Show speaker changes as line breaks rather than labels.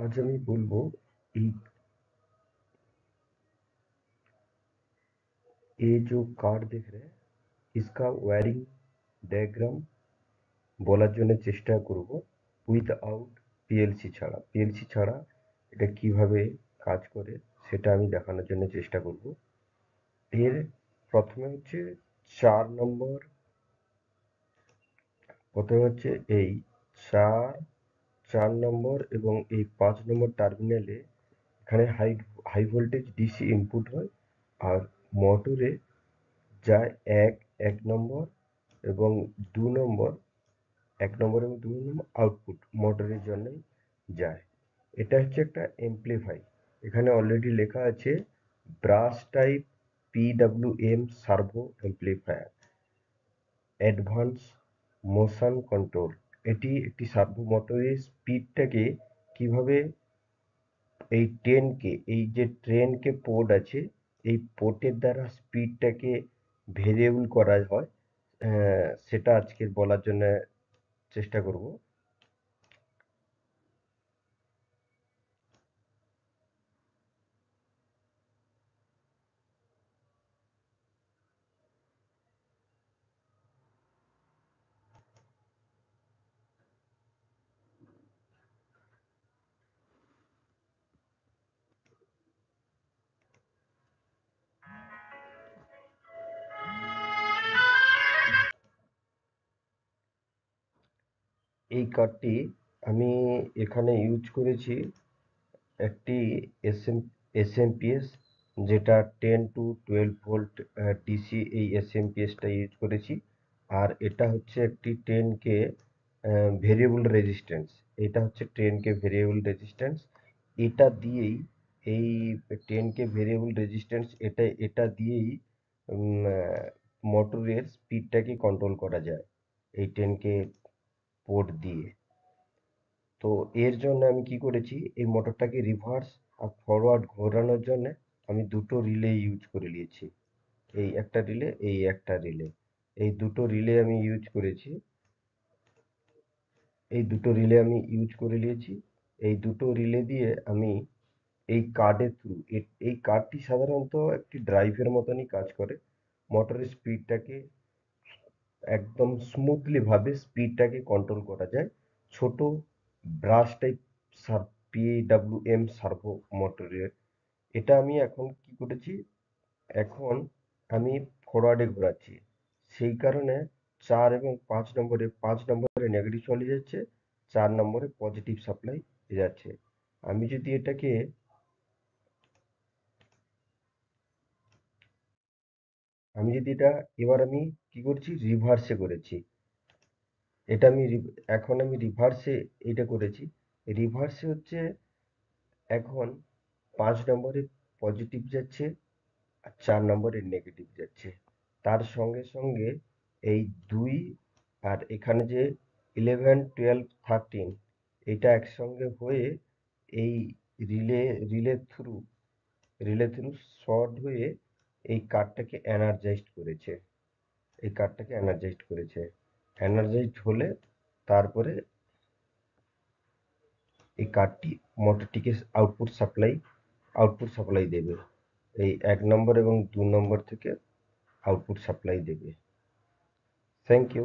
आज আমি বলবো এই ये जो कार्ड देख रहे हैं इसका वायरिंग डायग्राम বলার জন্য চেষ্টা করব উইথআউট পিএলসি ছাড়া এটা কিভাবে কাজ করে সেটা আমি দেখানোর জন্য চেষ্টা করব। এর প্রথমে হচ্ছে 4 নম্বর প্রথমে হচ্ছে এই 4 4 নম্বর এবং এই 5 নম্বর টার্মিনালে এখানে হাই ভোল্টেজ ডিসি ইনপুট হয় আর মোটরে যায় এক নম্বর এবং 2 নম্বর 1 নম্বর এবং 2 নম্বর আউটপুট মোটরের জন্যই যায়। এটা হচ্ছে একটা এমপ্লিফাই। এখানে অলরেডি লেখা আছে brush type PWM servo amplifier advance motion control. এটি একটি সার্ভো মোটরের স্পিডটাকে কিভাবে এই এই যে ট্রেনকে পোর্ট আছে এই পোর্টের দ্বারা স্পিডটাকে ভেরিয়েবল করা হয়, সেটা আজকে বলার জন্য চেষ্টা করব। এই কার্ডটি আমি এখানে ইউজ করেছি একটি এসএমপিএস, যেটা 10 to 12 ভোল্ট ডিসি। এই এসএমপিএসটা ইউজ করেছি। আর এটা হচ্ছে একটি 10K ভেরিয়েবল রেজিস্ট্যান্স। এটা হচ্ছে 10K ভেরিয়েবল রেজিস্ট্যান্স। এটা দিয়েই এই 10K ভেরিয়েবল রেজিস্ট্যান্স এটা দিয়েই মোটরের স্পিডটাকে কন্ট্রোল করা যায় এই 10K পোর্ট দিয়ে। তো এর জন্য আমি কি করেছি, এই মোটরটাকে রিভার্স আর ফরওয়ার্ড ঘোরানোর জন্য আমি দুটো রিলে ইউজ করে নিয়েছি। এই একটা রিলে, এই একটা রিলে, এই দুটো রিলে আমি ইউজ করেছি। এই দুটো রিলে আমি ইউজ করে নিয়েছি। এই দুটো রিলে দিয়ে আমি এই কার্ডের থ্রু, এই কার্ডটি সাধারণত একটি ড্রাইভের মতনই কাজ করে। মোটরের স্পিডটাকে একদম স্মুথলি ভাবে স্পিডটাকে কন্ট্রোল করা যায় ছোট ব্রাশ টাইপ পিডব্লিউএম সার্ভো মোটরের। এটা আমি এখন কি করেছি, এখন আমি ফরওয়ার্ডে ঘোরাচ্ছি। সেই কারণে 5 নম্বরে নেগেটিভ চলে যাচ্ছে, 4 নম্বরে পজিটিভ সাপ্লাই যাচ্ছে। আমি যদি এটাকে আমি যদি এটা এবার আমি কি করছি, রিভার্সে করেছি। এটা আমি এখন আমি রিভার্সে এটা করেছি। রিভার্সে হচ্ছে এখন 5 নম্বরে পজিটিভ যাচ্ছে আর 4 নম্বরে নেগেটিভ যাচ্ছে। তার সঙ্গে সঙ্গে এই 2 আর এখানে যে 11 12 13 এটা একসঙ্গে হয়ে এই relay relay through relay through short হয়ে এই কার্ডটাকে এনার্জাইজড করেছে। এই কার্ডটাকে এনার্জাইজড করেছে। এনার্জাইজড হলে তারপরে এই কার্ডটি মোটরটিকে আউটপুট সাপ্লাই দেবে। এই 1 নম্বর এবং 2 নম্বর থেকে আউটপুট সাপ্লাই দেবে। Thank you.